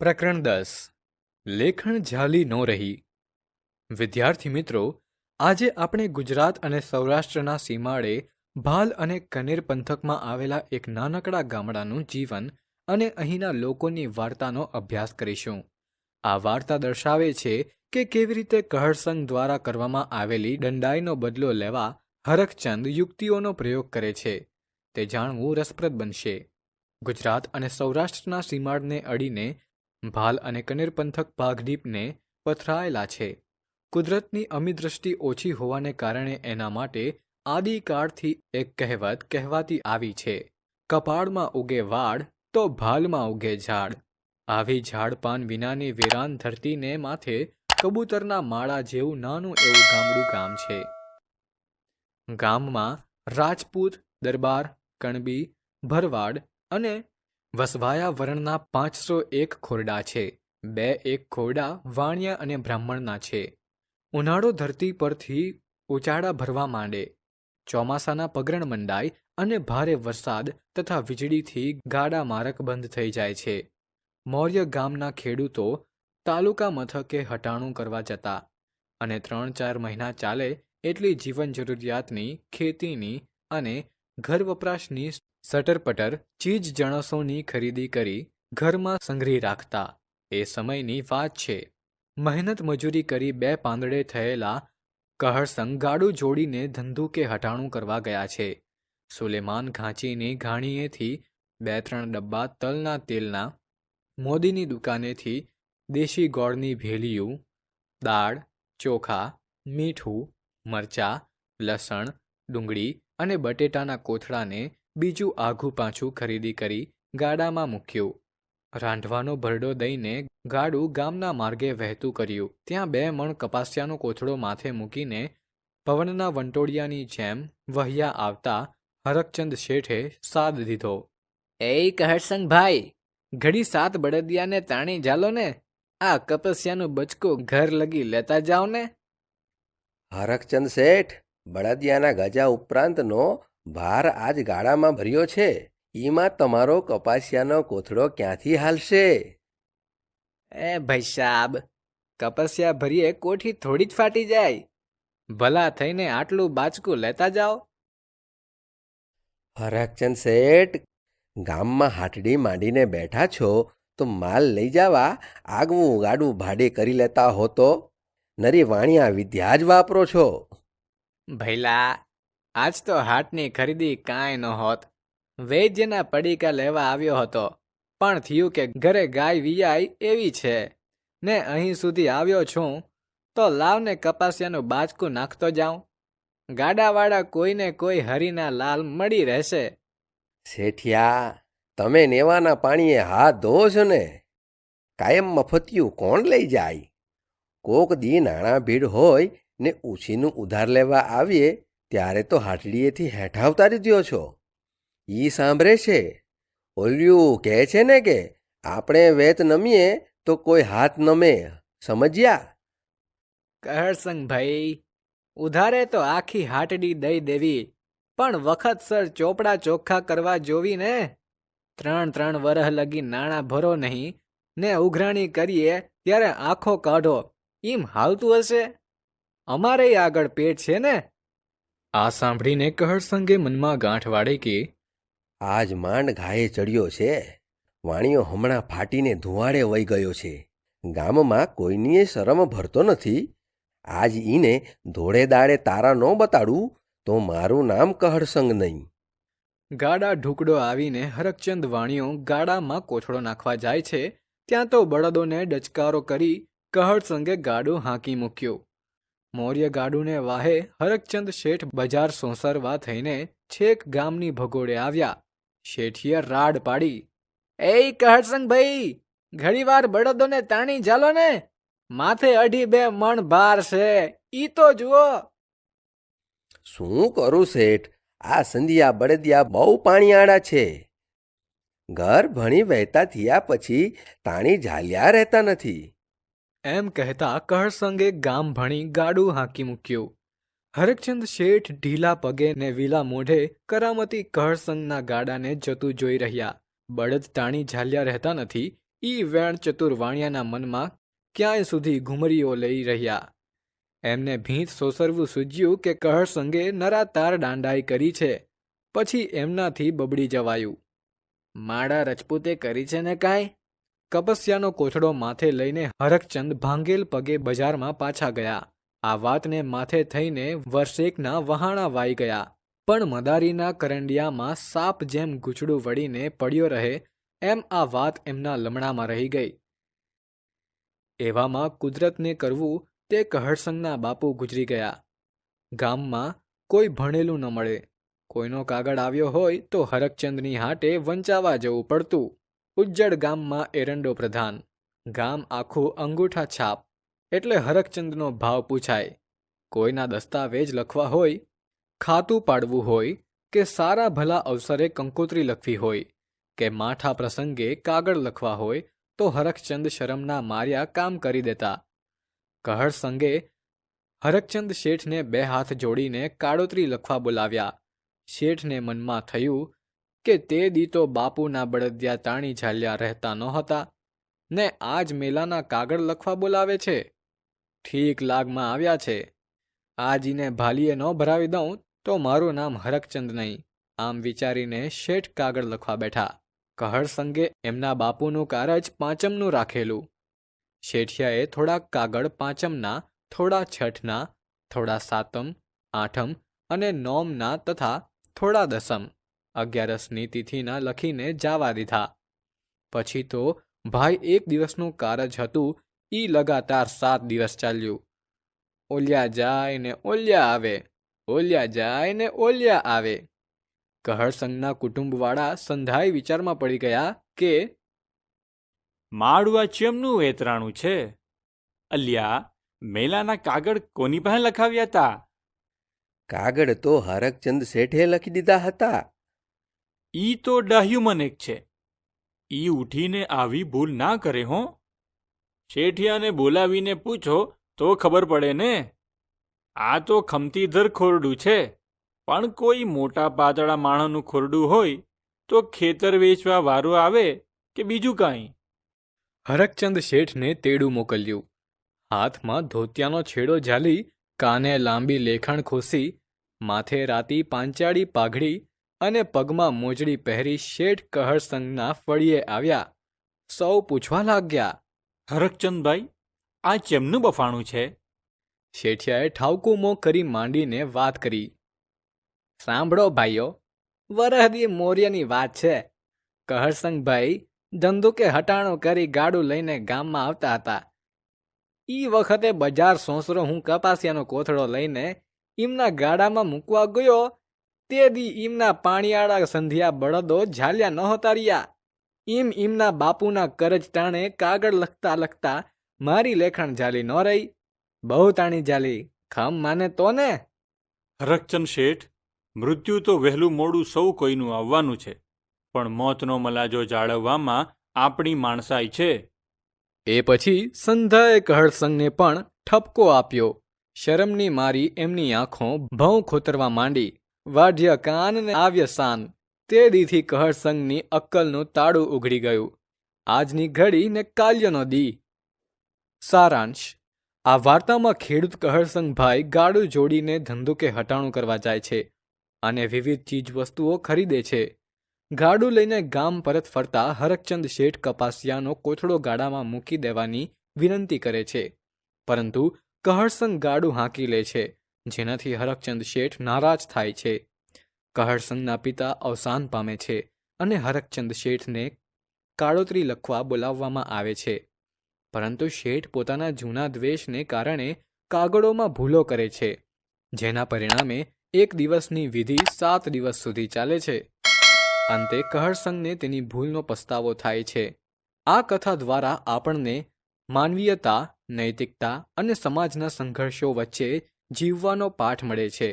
પ્રકરણ 10 લેખણ ઝાલી નો રહી. વિદ્યાર્થી મિત્રો, આજે આપણે ગુજરાત અને સૌરાષ્ટ્રના સીમાડે ભાલ અને કનેર પંથકમાં આવેલા એક નાનકડા ગામડાનું જીવન અને અહીંના લોકોની વાર્તાનો અભ્યાસ કરીશું. આ વાર્તા દર્શાવે છે કે કેવી રીતે કહળસંગ દ્વારા કરવામાં આવેલી દંડાઈનો બદલો લેવા હરખચંદ યુક્તિઓનો પ્રયોગ કરે છે. તે જાણવું રસપ્રદ બનશે. ગુજરાત અને સૌરાષ્ટ્રના સીમાડને અડીને ભાલ અને કનેર પંથક ભાગડીપને પથરાયેલા છે. કુદરતની અમિદ્રષ્ટિ ઓછી હોવાને કારણે એના માટે આદિકાળથી એક કહેવત કહેવાતી આવી છે, કપાળમાં ઉગે વાડ તો ભાલમાં ઉગે ઝાડ. આવી ઝાડપાન વિનાની વેરાન ધરતીને માથે કબૂતરના માળા જેવું નાનું એવું ગામડું ગામ છે. ગામમાં રાજપૂત, દરબાર, કણબી, ભરવાડ અને વસવાયા વર્ણના 501 ખોરડા છે. 2 ખોરડા વાણિયા અને બ્રાહ્મણના છે. ઉનાળો ધરતી પરથી ઉચાળા ભરવા માંડે, ચોમાસાના પગરણ મંડાય અને ભારે વરસાદ તથા વીજળીથી ગાડા મારક બંધ થઈ જાય છે. મૌર્ય ગામના ખેડૂતો તાલુકા મથકે હટાણું કરવા જતા અને 3-4 મહિના ચાલે એટલી જીવન જરૂરિયાતની, ખેતીની અને ઘર વપરાશની સટરપટર ચીજ જણસોની ખરીદી કરી ઘરમાં સંગ્રહી રાખતા. એ સમયની વાત છે. મહેનત મજૂરી કરી 2 પાંદડે થયેલા કહળસંગ ગાડું જોડીને ધંધુકે હટાણું કરવા ગયા છે. સુલેમાન ઘાંચીની ઘાણીએથી 2-3 ડબ્બા તલના તેલના, મોદીની દુકાનેથી દેશી ગોળની ભેલીયું, દાળ, ચોખા, મીઠું, મરચાં, લસણ, ડુંગળી અને બટેટાના કોથળાને બીજું આઘું પાછું ખરીદી કરી ગાડામાં મૂક્યું. રાંધવાનો ભરડો દઈને ગાડું ગામના માર્ગે વહેતું કર્યું. ત્યાં 2 મણ કપાસિયાનો કોથળો માથે મૂકીને પવનના વંટોળિયાની જેમ વહ્યા આવતા હરખચંદ શેઠે સાદ દીધો. એ કહળસંગ ભાઈ, ઘડી 7 બળદિયાને તાણી જાલો ને, આ કપાસિયાનું બચકું ઘર લગી લેતા જાઓ ને. હરખચંદ શેઠ, બળદિયાના ગજા ઉપરાંતનો ભાર આજ ગાડામાં ભર્યો છે. એમાં તમારો કપાસિયાનો કોથળો ક્યાંથી હાલશે? એ ભાઈ સાબ, કપાસિયા ભરીએ કોઠી થોડી જ ફાટી જાય. ભલા થઈને આટલું બાચકું લેતા જાઓ. હરખચંદ શેઠ, ગામમાં હાટડી માંડીને બેઠા છો તો માલ લઈ જવા આગવું ગાડું ભાડે કરી લેતા હો તો નરી વાણિયા વિદ્યા જ વાપરો છો. ભઈલા, આજ તો હાટની ખરીદી કાંઈ ન હોત. વૈદ્યના પડીકા લેવા આવ્યો હતો, પણ થયું કે ઘરે ગાય વિયાય એવી છે ને અહીં સુધી આવ્યો છું તો લાવને કપાસિયાનું બાચકું નાખતો જાઉં. ગાડાવાળા કોઈને કોઈ હરીના લાલ મળી રહેશે. શેઠિયા, તમે નેવાના પાણીએ હાથ ધોવો છો ને? કાયમ મફતિયું કોણ લઈ જાય? કોક દી નાણાં ભીડ હોય ને ઉછીનું ઉધાર લેવા આવીએ ત્યારે તો હાટડીએથી હેઠા ઉતારી દ્યો છો. ઈ સાંભળે છે. ઓલ્યું કહે છે ને કે આપણે વેત નમીએ તો કોઈ હાથ નમે, સમજ્યા? કહળસંગ ભાઈ, ઉધારે તો આખી હાટડી દઈ દેવી, પણ વખતસર ચોપડા ચોખ્ખા કરવા જોવી ને. 3 વરહ લગી નાણાં ભરો નહીં ને ઉઘરાણી કરીએ ત્યારે આંખો કાઢો, એમ હાલતું હશે? અમારેય આગળ પેટ છે ને. આ સાંભળીને કહળસંગે મનમાં ગાંઠ વાળે કે આજ માંડ ઘાયે ચડ્યો છે. વાણિયો હમણાં ફાટીને ધુવાડે વહી ગયો છે. ગામમાં કોઈનીએ શરમ ભરતો નથી. આજ ઈને ધોળે દાડે તારા ન બતાડું તો મારું નામ કહળસંગ નહીં. ગાડા ઢુકડો આવીને હરખચંદ વાણિયો ગાડામાં કોથળો નાખવા જાય છે ત્યાં તો બળદોને ડચકારો કરી કહળસંગે ગાડું હાંકી મૂક્યું. મૌર્ય ગાડુને વાહે હરખચંદ શેઠ બજાર સોંસરવા થઈને છેક ગામની ભગોળે આવ્યા. શેઠીએ રાડ પાડી, એ કહળસંગ ભાઈ, ઘડીવાર બળદોને તાણી જાલો ને, માથે 2.5 મણ ભાર છે, ઈ તો જુઓ. શું કરું શેઠ, આ સંધિયા બળદિયા બહુ પાણીયાળા છે. ઘર ભણી વહેતા થયા પછી તાણી ઝાલ્યા રહેતા નથી. એમ કહેતા કહળસંગે ગામ ભણી ગાડું હાંકી મૂક્યું. હરખચંદ શેઠ ઢીલા પગે ને વિલા મોઢે કરામતી કહળસંગના ગાડાને જતું જોઈ રહ્યા. બળદ તાણી ઝાલ્યા રહેતા નથી ઈ વેણ ચતુર વાણિયાના મનમાં ક્યાંય સુધી ઘુમરીઓ લઈ રહ્યા. એમને ભીંત સોસરવું સૂજ્યું કે કહર સંગે નરાતાર દાંડાઈ કરી છે, પછી એમનાથી બબડી જવાયું. માડા રજપૂતે કરી છે ને કાંઈ? કપસ્યાનો કોથળો માથે લઈને હરકચંદ ભાંગેલ પગે બજારમાં પાછા ગયા. આ વાતને માથે થઈને વર્ષેકના વહાણા વાઈ ગયા, પણ મદારીના કરંડિયામાં સાપ જેમ ગૂંચડું વળીને પડ્યો રહે એમ આ વાત એમના લમણામાં રહી ગઈ. એવામાં કુદરતને કરવું તે કહરસંગના બાપુ ગુજરી ગયા. ગામમાં કોઈ ભણેલું ન મળે. કોઈનો કાગળ આવ્યો હોય તો હરકચંદની હાટે વંચાવા જવું પડતું. ઉજ્જડ ગામમાં એરંડો પ્રધાન. ગામ આખું અંગૂઠા છાપ, એટલે હરકચંદનો ભાવ પૂછાય. કોઈના દસ્તાવેજ લખવા હોય, ખાતું પાડવું હોય, કે સારા ભલા અવસરે કંકોત્રી લખવી હોય, કે માઠા પ્રસંગે કાગળ લખવા હોય, તો હરકચંદ શરમના માર્યા કામ કરી દેતા. કહર સંગે હરકચંદ શેઠને 2 હાથ જોડીને કાળોતરી લખવા બોલાવ્યા. શેઠને મનમાં થયું કે તે દી તો બાપુના બળદિયા તાણી ઝાલ્યા રહેતા નહોતા ને આજ મેલાના કાગળ લખવા બોલાવે છે. ઠીક લાગમાં આવ્યા છે. આજીને ભાલીએ ન ભરાવી દઉં તો મારું નામ હરકચંદ નહીં. આમ વિચારીને શેઠ કાગળ લખવા બેઠા. કહર સંગે એમના બાપુનું કારજ પાંચમનું રાખેલું. શેઠિયાએ થોડાક કાગળ પાંચમના, થોડા છઠના, થોડા સાતમ, આઠમ અને નોમના તથા થોડા દસમ, 11ની તિથિના લખીને જાવા દીધા. પછી તો ભાઈ 1 દિવસનું કારજ હતું, ઈ લગાતાર 7 દિવસ ચાલ્યું. ઓલ્યા જાય ને ઓલ્યા આવે, ઓલ્યા જાય ને ઓલ્યા આવે. કહરસંગના કુટુંબવાળા સંધાઈ વિચારમાં પડી ગયા કે માળું આ ચેમનું વેતરાણું છે? અલ્યા, મેલાના કાગળ કોની પાસે લખાવ્યા હતા? કાગળ તો હરકચંદ શેઠે લખી દીધા હતા. ઈ તો ડાહ્યું મનેક છે. ઈ ઉઠીને આવી ભૂલ ના કરે હો. શેઠિયાને બોલાવીને પૂછો તો ખબર પડે ને. આ તો ખમતીધર ખોરડું છે, પણ કોઈ મોટા પાતળા માણસનું ખોરડું હોય તો ખેતર વેચવા વારો આવે કે બીજું કાંઈ. હરકચંદ શેઠને તેડું મોકલ્યું. હાથમાં ધોતિયાનો છેડો ઝાલી, કાને લાંબી લેખણ ખોસી, માથે રાતી પાંચાળી પાઘડી અને પગમાં મોજડી પહેરી શેઠ કહરસંગના ફળીએ આવ્યા. સૌ પૂછવા લાગ્યા, હરકચંદભાઈ, આ ચેમનું બફાણું છે? શેઠિયાએ ઠાવકું મોં કરી માંડીને વાત કરી. સાંભળો ભાઈઓ, વરહદી મોર્યની વાત છે. કહરસંગભાઈ ધંધુકે હટાણું કરી ગાડું લઈને ગામમાં આવતા હતા. ઈ વખતે બજાર સોંસરો હું કપાસિયાનો કોથળો લઈને ઈમના ગાડામાં મૂકવા ગયો, તે દી ઈમના પાણીયાળા સંધિયા બળદો ઝાલ્યા નહોતા રહ્યા. ઈમના બાપુના કરજ ટાણે કાગળ લખતા લખતા મારી લેખણ ઝાલી ન રહી. બહુ તાણી ઝાલી, ખમ માને તો ને. હરકચંદ શેઠ, મૃત્યુ તો વહેલું મોડું સૌ કોઈનું આવવાનું છે, પણ મોતનો મલાજો જાળવવામાં આપણી માણસાઈ છે. એ પછી સંધાએ કહરસંગને પણ ઠપકો આપ્યો. શરમની મારી એમની આંખો ભઉં ખોતરવા માંડી. વાઢ્ય કાન ને આવ્ય સાન. તે દીથી કહરસંગની અક્કલનું તાળું ઉઘડી ગયું. આજની ઘડી ને કાલ્યનો દી. સારાંશ: આ વાર્તામાં ખેડૂત કહરસંગભાઈ ગાડું જોડીને ધંધુકે હટાણું કરવા જાય છે અને વિવિધ ચીજવસ્તુઓ ખરીદે છે. ગાડું લઈને ગામ પરત ફરતા હરકચંદ શેઠ કપાસિયાનો કોથળો ગાડામાં મૂકી દેવાની વિનંતી કરે છે, પરંતુ કહરસંગ ગાડું હાંકી લે છે, જેનાથી હરકચંદ શેઠ નારાજ થાય છે. કહરસંગના પિતા અવસાન પામે છે અને હરકચંદ શેઠને કાળોતરી લખવા બોલાવવામાં આવે છે, પરંતુ શેઠ પોતાના જૂના દ્વેષને કારણે કાગળોમાં ભૂલો કરે છે, જેના પરિણામે 1 દિવસની વિધિ 7 દિવસ સુધી ચાલે છે. અંતે કહરસંગને તેની ભૂલનો પસ્તાવો થાય છે. આ કથા દ્વારા આપણને માનવીયતા, નૈતિકતા અને સમાજના સંઘર્ષો વચ્ચે જીવવાનો પાઠ મળે છે.